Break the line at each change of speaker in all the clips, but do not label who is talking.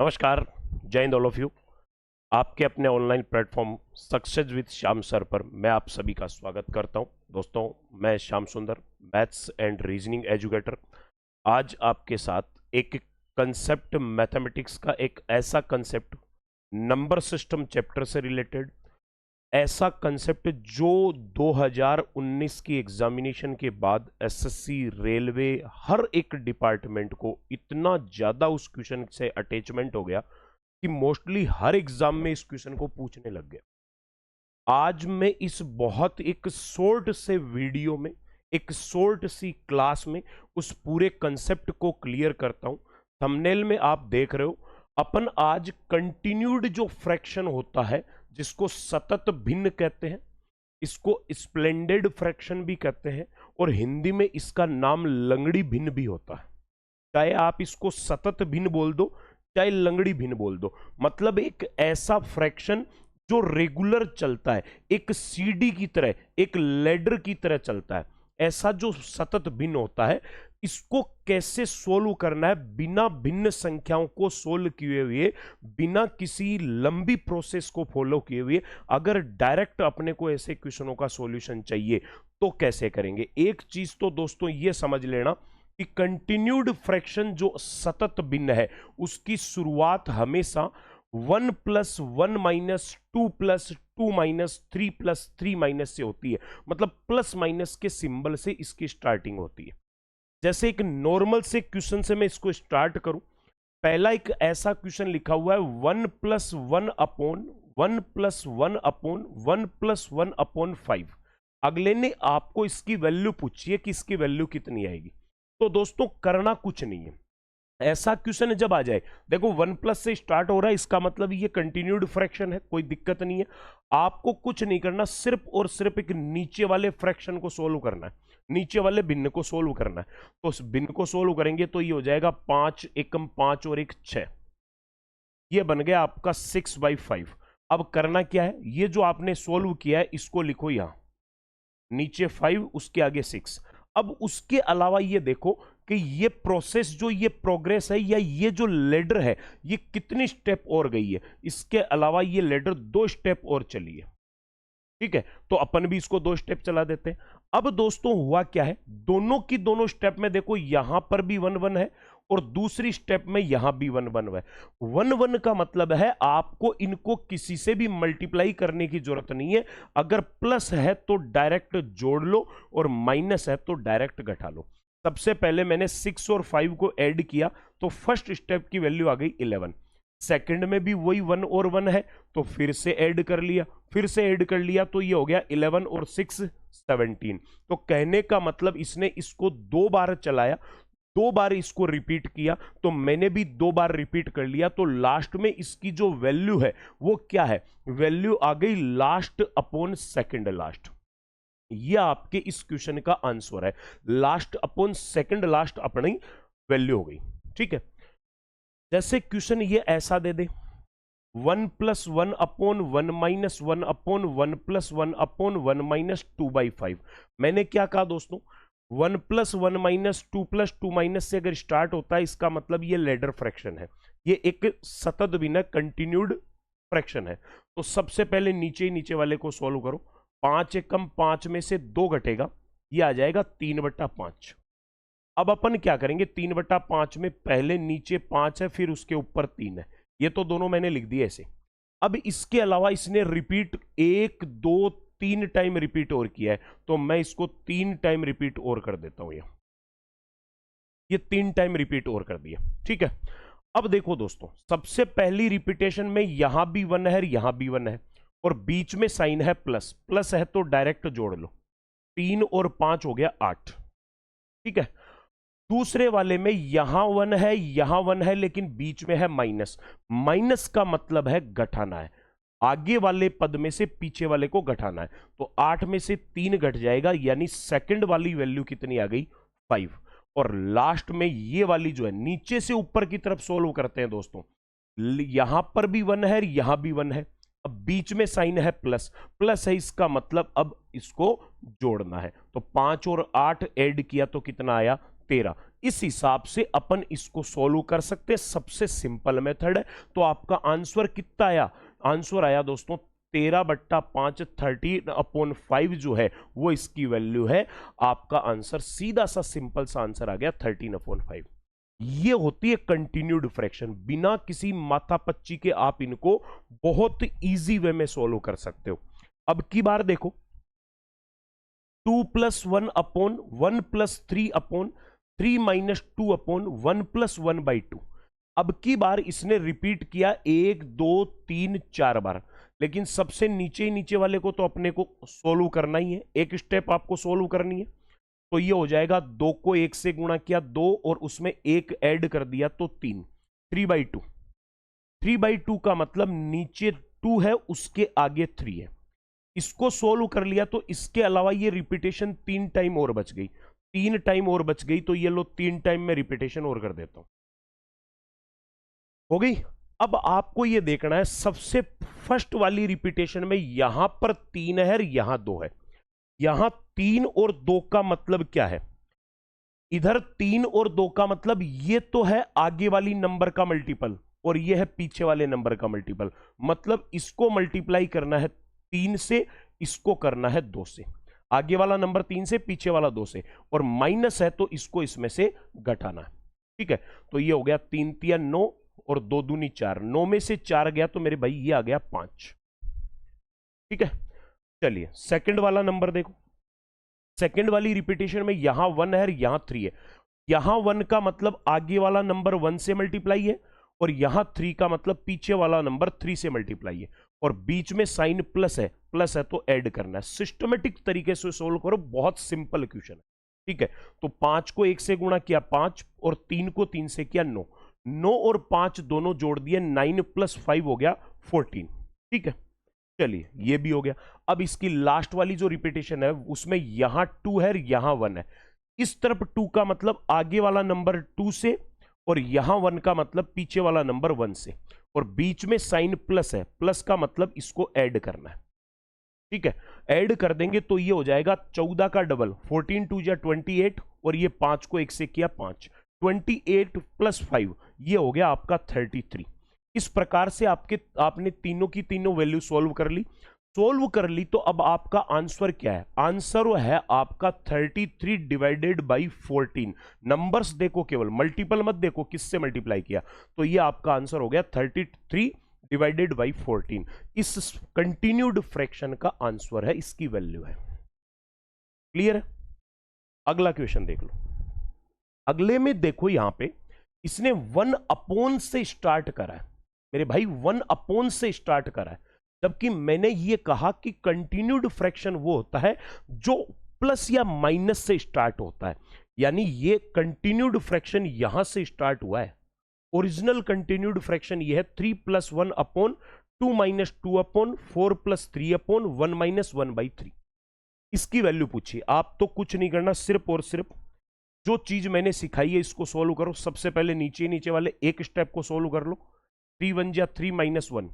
नमस्कार। जय Hind all of you. आपके अपने online platform success with Shyam sir पर मैं आप सभी का स्वागत करता हूं। दोस्तों, मैं श्याम सुंदर, मैथ्स एंड रीजनिंग एजुकेटर, आज आपके साथ एक कंसेप्ट, मैथमेटिक्स का एक ऐसा कंसेप्ट, नंबर सिस्टम चैप्टर से रिलेटेड ऐसा कंसेप्ट जो 2019 की एग्जामिनेशन के बाद एसएससी, रेलवे, हर एक डिपार्टमेंट को इतना ज़्यादा उस क्वेश्चन से अटैचमेंट हो गया कि मोस्टली हर एग्जाम में इस क्वेश्चन को पूछने लग गया। आज मैं इस बहुत एक शॉर्ट से वीडियो में, एक शॉर्ट सी क्लास में उस पूरे कंसेप्ट को क्लियर करता हूं। थंबनेल में आप देख रहे हो, अपन आज कंटिन्यूड जो फ्रैक्शन होता है, जिसको सतत भिन्न कहते हैं, इसको स्प्लेंडेड फ्रैक्शन भी कहते हैं, और हिंदी में इसका नाम लंगड़ी भिन्न भी होता है। चाहे आप इसको सतत भिन्न बोल दो, चाहे लंगड़ी भिन्न बोल दो, मतलब एक ऐसा फ्रैक्शन जो रेगुलर चलता है, एक सीढ़ी की तरह, एक लैडर की तरह चलता है, ऐसा जो सतत भिन्न होता है, इसको कैसे सोल्व करना है बिना भिन्न संख्याओं को सोल्व किए हुए, बिना किसी लंबी प्रोसेस को फॉलो किए हुए, अगर डायरेक्ट अपने को ऐसे क्वेश्चनों का सॉल्यूशन चाहिए तो कैसे करेंगे। एक चीज तो दोस्तों ये समझ लेना कि कंटिन्यूड फ्रैक्शन जो सतत भिन्न है, उसकी शुरुआत हमेशा 1 + 1 - 2 + 2 - 3 + 3 से होती है। मतलब प्लस माइनस के सिंबल से इसकी स्टार्टिंग होती है। जैसे एक नॉर्मल से क्वेश्चन से मैं इसको स्टार्ट करूं, पहला एक ऐसा क्वेश्चन लिखा हुआ है 1 + 1 अपॉन 1 + 1 अपॉन 1 + 1 अपॉन 5। अगले ने आपको इसकी वैल्यू पूछी है कि इसकी वैल्यू कितनी आएगी। तो दोस्तों करना कुछ नहीं है, ऐसा क्वेश्चन जब आ जाए, देखो 1+ से स्टार्ट हो रहा है, इसका मतलब ये कंटिन्यूड फ्रैक्शन है, कोई दिक्कत नहीं है। आपको कुछ नहीं करना, सिर्फ और सिर्फ एक नीचे वाले फ्रैक्शन को सोल्व करना है, नीचे वाले भिन्न को सोल्व करना है। तो उस भिन्न को सोल्व करेंगे तो ये हो जाएगा 5 एकम 5 और 1 6, ये बन गया आपका 6/5। अब करना क्या है, ये जो आपने सोल्व किया है इसको लिखो यहां, नीचे 5, उसके आगे 6। अब उसके अलावा ये देखो कि ये प्रोसेस, जो ये प्रोग्रेस है, या ये जो लेडर है, ये कितनी स्टेप और गई है। इसके अलावा ये लेडर 2 स्टेप और चली है, ठीक है। तो अपन भी इसको 2 स्टेप चला देते हैं। अब दोस्तों हुआ क्या है, दोनों की दोनों स्टेप में देखो, यहां पर भी 1 1 है और दूसरी स्टेप में यहां भी 1 1 है। 1 1 का मतलब है आपको इनको किसी से भी मल्टीप्लाई करने की जरूरत नहीं है। अगर प्लस है तो डायरेक्ट जोड़ लो, और माइनस है तो डायरेक्ट घटा लो। सबसे पहले मैंने 6 और 5 को ऐड किया तो फर्स्ट स्टेप की वैल्यू आ गई 11। सेकंड में भी वही 1 और 1 है, तो फिर से ऐड कर लिया, फिर से ऐड कर लिया, तो ये हो गया 11 और 6 17। तो कहने का मतलब इसने इसको 2 बार चलाया, 2 बार इसको रिपीट किया, तो मैंने भी 2 बार रिपीट कर लिया। तो लास्ट में इसकी जो वैल्यू है वो क्या है, वैल्यू आ गई लास्ट अपॉन सेकंड लास्ट। ये आपके इस क्वेश्चन का आंसर है, लास्ट अपॉन सेकंड लास्ट अपनी वैल्यू हो गई, ठीक है। जैसे क्वेश्चन ये ऐसा दे दे 1 + 1 अपॉन 1 - 1 अपॉन 1 + 1 अपॉन 1 - 2/5। मैंने क्या कहा दोस्तों, 1 + 1 - 2 + 2 से अगर स्टार्ट होता है, इसका मतलब ये लेडर फ्रैक्शन है, ये एक सतत भिन्न कंटिन्यूड फ्रैक्शन है। तो सबसे पहले नीचे ही नीचे वाले को सॉल्व करो। 5 एकम 5 में से 2 घटेगा, ये आ जाएगा 3/5। अब अपन क्या करेंगे, 3/5 में पहले नीचे 5 है, फिर उसके ऊपर 3 है, ये तो दोनों मैंने लिख दिए ऐसे। अब इसके अलावा इसने रिपीट 1 2 3 टाइम रिपीट और किया है, तो मैं इसको 3 टाइम रिपीट और कर देता हूं। ये 3 टाइम रिपीट और कर दिया, ठीक है। अब देखो दोस्तों, सबसे पहली रिपीटेशन में यहां भी 1 है, यहां भी 1 है, और बीच में साइन है प्लस, प्लस है तो डायरेक्ट जोड़ लो, 3 और 5 हो गया 8, ठीक है। दूसरे वाले में यहां 1 है, यहां 1 है, लेकिन बीच में है माइनस, माइनस का मतलब है घटाना है, आगे वाले पद में से पीछे वाले को घटाना है। तो 8 में से 3 घट जाएगा, यानी सेकंड वाली वैल्यू कितनी आ गई, 5। और लास्ट में ये वाली जो है, नीचे से ऊपर की तरफ सोल्व करते हैं दोस्तों, यहां पर भी 1 है, यहां भी 1 है, अब बीच में साइन है प्लस, प्लस है, इसका मतलब अब इसको जोड़ना है। तो 5 और 8 ऐड किया तो कितना आया, 13। इस हिसाब से अपन इसको सोल्व कर सकते हैं, सबसे सिंपल मेथड है। तो आपका आंसर कितना आया? आंसर आया दोस्तों 13/5, 13/5 जो है वो इसकी वैल्यू है। आपका आंसर सीधा सा सिंपल सा आंसर आ गया 13/5। ये होती है कंटिन्यूड फ्रैक्शन। बिना किसी माथापच्ची के आप इनको बहुत इजी वे में सोल्व कर सकते हो। अब की बार देखो, 2 + 1/1 + 3/3 - 2/1 + 1/2। अब की बार इसने रिपीट किया 1 2 3 4 बार, लेकिन सबसे नीचे ही नीचे वाले को तो अपने को सोल्व करना ही है, एक स्टेप आपको सोल्व करनी है। तो ये हो जाएगा 2 को 1 से गुणा किया 2 और उसमें 1 ऐड कर दिया तो 3, 3/2। 3/2 का मतलब नीचे 2 है उसके आगे 3 है। इसको सोल्व कर लिया तो इसके अलावा ये रिपीटेशन 3 टाइम और बच गई, 3 टाइम और बच गई। तो ये लो 3 टाइम में रिपीटेशन और कर देता हूं, हो गई। अब आपको ये देखना है सबसे फर्स्ट वाली रिपीटेशन में यहां पर 3 है और यहां 2 है। यहां 3 और 2 का मतलब क्या है? इधर 3 और 2 का मतलब ये तो है आगे वाली नंबर का मल्टीपल और ये है पीछे वाले नंबर का मल्टीपल। मतलब इसको मल्टीप्लाई करना है 3 से, इसको करना है 2 से। आगे वाला नंबर 3 से, पीछे वाला 2 से, और माइनस है तो इसको इसमें से घटाना है। ठीक है, तो ये हो गया 3 × 3 = 9 और 2 दूनी 4। 9 में से 4 गया तो मेरे भाई ये आ गया 5। ठीक है, चलिए सेकंड वाला नंबर देखो। सेकंड वाली रिपीटेशन में यहां 1 है, यहां 3 है। यहां 1 का मतलब आगे वाला नंबर 1 से मल्टीप्लाई है और यहां 3 का मतलब पीछे वाला नंबर 3 से मल्टीप्लाई है, और बीच में साइन प्लस है तो ऐड करना है। सिस्टमेटिक तरीके से सोल्व करो, बहुत सिंपल क्वेश्चन है। ठीक है, तो 5 को 1 से गुणा किया 5 और 3 को 3 से किया 9। 9 और 5 दोनों जोड़ दिए, 9 + 5 हो गया 14। ठीक है, चलिए ये भी हो गया। अब इसकी लास्ट वाली जो रिपीटेशन है उसमें यहां 2 है, यहां 1 है। इस तरफ 2 का मतलब आगे वाला नंबर 2 से, और यहां 1 का मतलब पीछे वाला नंबर 1 से, और बीच में साइन प्लस है, प्लस का मतलब इसको ऐड करना है। ठीक है, ऐड कर देंगे तो ये हो जाएगा 14 का डबल, 14 × 2 = 28, और ये 5 को 1 से किया 5, 28 + 5 ये हो गया आपका 33। इस प्रकार से आपने तीनों की तीनों वैल्यू सोल्व कर ली। तो अब आपका आंसर क्या है? आंसर है आपका 33 / 14। नंबर्स देखो, केवल मल्टीपल मत देखो किससे मल्टीप्लाई किया। तो ये आपका आंसर हो गया 33 / 14। इस कंटिन्यूड फ्रैक्शन का आंसर है, इसकी वैल्यू है। क्लियर है? अगला क्वेश्चन देख लो। अगले में देखो, यहां पे इसने 1/, से स्टार्ट करा है मेरे भाई, 1/, से स्टार्ट करा है। जबकि मैंने ये कहा कि कंटिन्यूड फ्रैक्शन वो होता है जो प्लस या माइनस से स्टार्ट होता है। यानी ये कंटिन्यूड फ्रैक्शन यहां से स्टार्ट हुआ है। ओरिजिनल कंटिन्यूड फ्रैक्शन ये है 3 + 1/2 - 2/4 + 3/1 - 1/3। इसकी वैल्यू पूछिए। आप तो कुछ नहीं करना, सिर्फ और सिर्फ जो चीज मैंने सिखाई है इसको सोल्व करो। सबसे पहले नीचे वाले एक स्टेप को सोल्व कर लो। 3 × 1 = 3 - 1,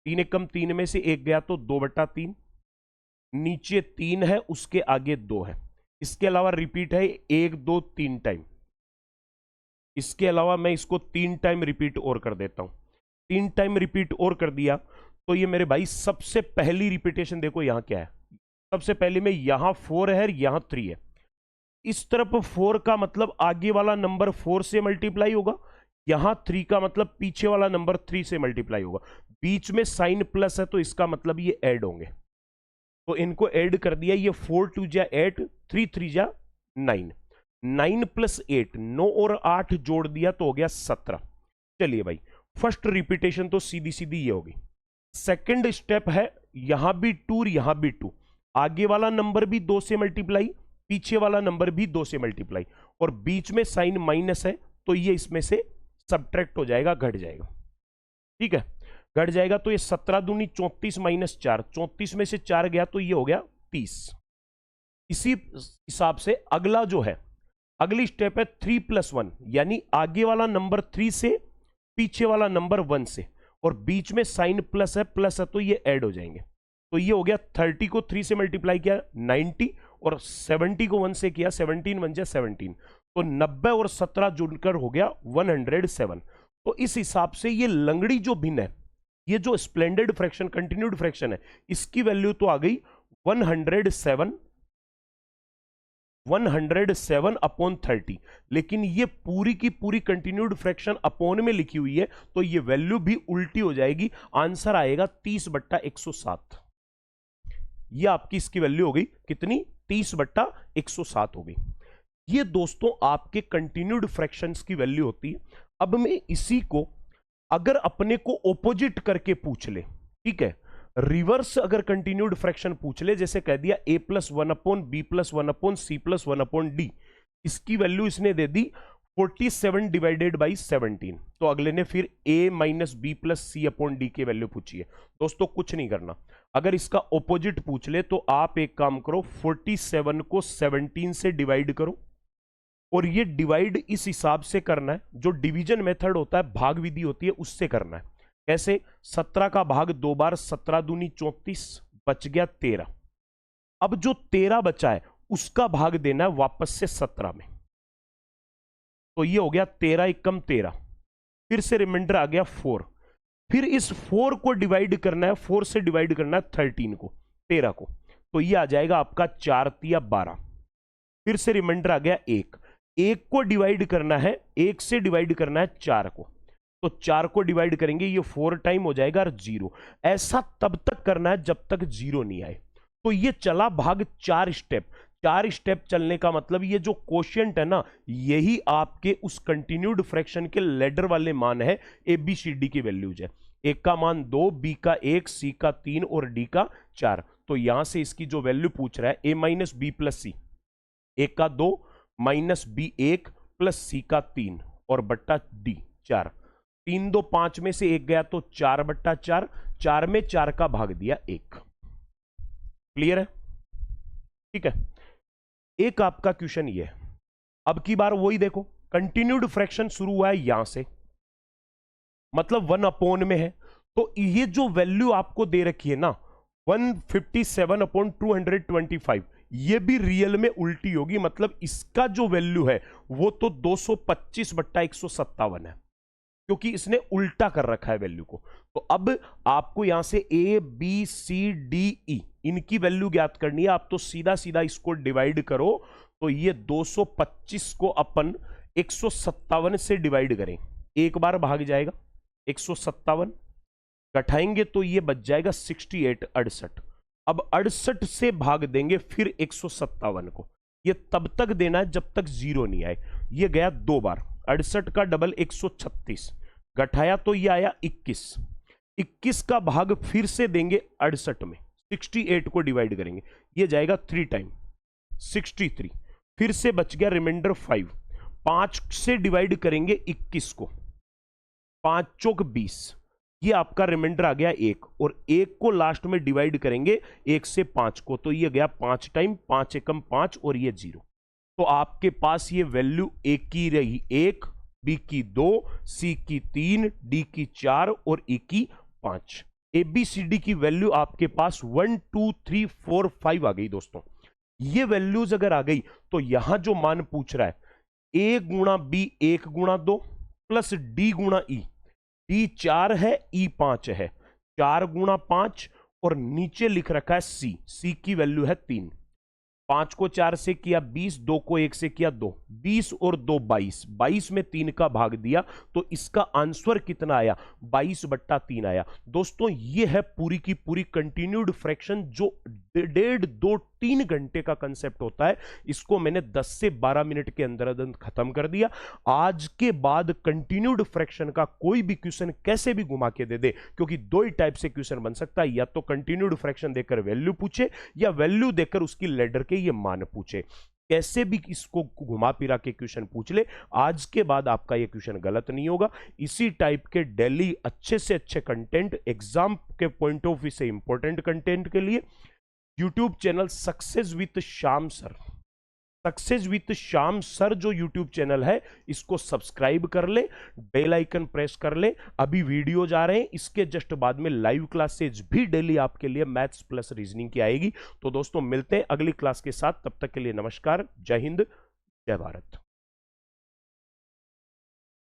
3 × 1 = 3 में से 1 गया तो 2/3। नीचे 3 है, उसके आगे 2 है। इसके अलावा रिपीट है 1 2 3 टाइम। इसके अलावा मैं इसको 3 टाइम रिपीट और कर देता हूं। 3 टाइम रिपीट और कर दिया तो ये मेरे भाई सबसे पहली रिपीटेशन देखो यहां क्या है। सबसे पहले में यहां 4 है, यहां 3 है। इस तरफ 4 का मतलब आगे वाला नंबर 4 से मल्टीप्लाई होगा, यहां 3 का मतलब पीछे वाला नंबर 3 से मल्टीप्लाई होगा। बीच में साइन प्लस है तो इसका मतलब ये ऐड होंगे, तो इनको ऐड कर दिया। ये 4 × 2 = 8, 3 × 3 = 9, 9 + 8, 9 और 8 जोड़ दिया तो हो गया 17। चलिए भाई, फर्स्ट रिपीटेशन तो सीधी सीधी ये होगी। सेकंड स्टेप है, यहां भी 2 और यहां भी 2, आगे वाला नंबर भी 2 से मल्टीप्लाई, पीछे वाला नंबर भी 2 से मल्टीप्लाई, और बीच में साइन माइनस है तो ये इसमें से सब्ट्रैक्ट हो जाएगा, घट जाएगा। ठीक है, घट जाएगा तो ये 17 दूनी 34 - 4, 34 में से 4 गया तो ये हो गया 30। इसी हिसाब से अगला जो है, अगली स्टेप है 3 + 1, यानी आगे वाला नंबर 3 से, पीछे वाला नंबर 1 से, और बीच में साइन प्लस है तो ये ऐड हो जाएंगे। तो ये हो गया 30 को 3 से मल्टीप्लाई किया 90, और 70 को 1 से किया 17 × 1 = 17, तो 90 और 17 जुड़कर हो गया 107। तो इस हिसाब से ये लंगड़ी जो भिन्न है, ये जो स्प्लेंडेड फ्रैक्शन कंटिन्यूड फ्रैक्शन है, इसकी वैल्यू तो आ गई 107 अपॉन 30, लेकिन ये पूरी की पूरी कंटिन्यूड फ्रैक्शन अपॉन में लिखी हुई है, तो ये वैल्यू भी उल्टी हो जाएगी, आंसर आएगा 30/107। ये आपकी इसकी वैल्यू हो गई कितनी, 30/107 हो गई। ये दोस्तों आपके कंटिन्यूड फ्रैक्शंस की वैल्यू होती है। अब मैं इसी को अगर अपने को ऑपोजिट करके पूछ ले, ठीक है, रिवर्स अगर कंटिन्यूड फ्रैक्शन पूछ ले, जैसे कह दिया a+1/b+1/c+1/d, इसकी वैल्यू इसने दे दी 47 डिवाइडेड बाई 17, तो अगले ने फिर a-b+c/d की वैल्यू पूछी है। दोस्तों कुछ नहीं करना, अगर इसका ऑपोजिट पूछ ले तो आप एक काम करो, 47 को 17 से डिवाइड करो, और ये डिवाइड इस हिसाब से करना है, जो डिवीजन मेथड होता है, भाग विधि होती है, उससे करना है। कैसे, 17 का भाग 2 बार, 17 दूनी 34, बच गया 13। अब जो 13 बचा है उसका भाग देना है वापस से 17 में, तो ये हो गया 13 एकम 13, फिर से रिमाइंडर आ गया 4, फिर इस 4 को डिवाइड करना है, 4 से डिवाइड करना है 13 को, 13 को, तो ये आ जाएगा आपका 4 तिया 12, फिर से रिमाइंडर आ गया 1 को डिवाइड करना है, 1 से डिवाइड करना है 4 को, तो 4 को डिवाइड करेंगे, ये 4 टाइम हो जाएगा और 0। ऐसा तब तक करना है जब तक 0 नहीं आए। तो ये चला भाग 4 स्टेप, 4 स्टेप चलने का मतलब ये जो कोशिएंट है ना, यही आपके उस कंटिन्यूड फ्रैक्शन के लेडर वाले मान है, ABCD की वैल्यूज है। A का मान 2, B का 1, C का 3 और D का 4। तो यहां से इसकी जो वैल्यू पूछ रहा है, a-b+c, 1 का 2 माइनस B 1 प्लस C का 3 और बट्टा D 4, 3 2 5 में से 1 गया तो 4/4, 4 में 4 का भाग दिया 1। क्लियर है, ठीक है। एक आपका क्वेश्चन ये है, अब की बार वही देखो, कंटिन्यूड फ्रैक्शन शुरू हुआ है यहां से, मतलब 1 अपॉन में है, तो ये जो वैल्यू आपको दे रखी है ना 157/225, ये भी रियल में उल्टी होगी, मतलब इसका जो वैल्यू है वो तो 225/157 है, क्योंकि इसने उल्टा कर रखा है वैल्यू को। तो अब आपको यहां से A B C D E इनकी वैल्यू ज्ञात करनी है, आप तो सीधा सीधा इसको डिवाइड करो, तो ये 225 को अपन 157 से डिवाइड करें, एक बार भाग जाएगा 157, घटाएंगे तो ये बच जाएगा 68 68। अब 68 से भाग देंगे फिर 157 को, ये तब तक देना है जब तक 0 नहीं आए। ये गया 2 बार, 68 का डबल 136, घटाया तो ये आया 21, 21 का भाग फिर से देंगे 68 में, 68 को डिवाइड करेंगे, ये जाएगा 3 टाइम 63, फिर से बच गया रिमाइंडर 5, 5 से डिवाइड करेंगे 21 को, 5 चौक 20, ये आपका रिमाइंडर आ गया 1, और 1 को लास्ट में डिवाइड करेंगे 1 से 5 को, तो ये गया 5 टाइम, 5 एकम 5 और ये 0। तो आपके पास ये वैल्यू A की रही 1, B की 2, C की 3, D की 4 और E की 5। ABCD की वैल्यू आपके पास 1 2 3 4 5 आ गई दोस्तों। ये वैल्यूज अगर आ गई तो यहां जो मान पूछ रहा है A गुणा B 1 गुणा 2 प्लस D गुणा E, D 4 है E 5 है, 4 गुणा 5, और नीचे लिख रखा है C की वैल्यू है 3, 5 को 4 से किया 20, 2 को 1 से किया 2, 20 और 2 22, 22 में 3 का भाग दिया, तो इसका आंसर कितना आया 22/3 आया। दोस्तों ये है पूरी की पूरी कंटिन्यूड फ्रैक्शन, जो 1.5 2 3 घंटे का कंसेप्ट होता है, इसको मैंने 10 से 12 मिनट के अंदर अंदर खत्म कर दिया। आज के बाद कंटिन्यूड फ्रैक्शन का कोई भी क्वेश्चन कैसे भी घुमा के दे दे, क्योंकि दो ही टाइप से क्वेश्चन बन सकता है, या तो कंटिन्यूड फ्रैक्शन देकर वैल्यू पूछे, या वैल्यू देकर उसकी लेडर के ये मान पूछे, कैसे भी इसको घुमा फिरा के क्वेश्चन पूछ ले, आज के बाद आपका ये क्वेश्चन गलत नहीं होगा। इसी टाइप के डेली अच्छे से अच्छे कंटेंट, एग्जाम के पॉइंट ऑफ व्यू से इंपॉर्टेंट कंटेंट के लिए YouTube channel success with Shyam sir, success with Shyam sir जो यूट्यूब चैनल है, इसको सब्सक्राइब कर ले, बेल आइकन प्रेस कर ले। अभी वीडियो जा रहे हैं, इसके जस्ट बाद में लाइव क्लासेज भी डेली आपके लिए मैथ्स प्लस रीजनिंग की आएगी। तो दोस्तों मिलते हैं अगली क्लास के साथ, तब तक के लिए नमस्कार, जय हिंद, जय भारत।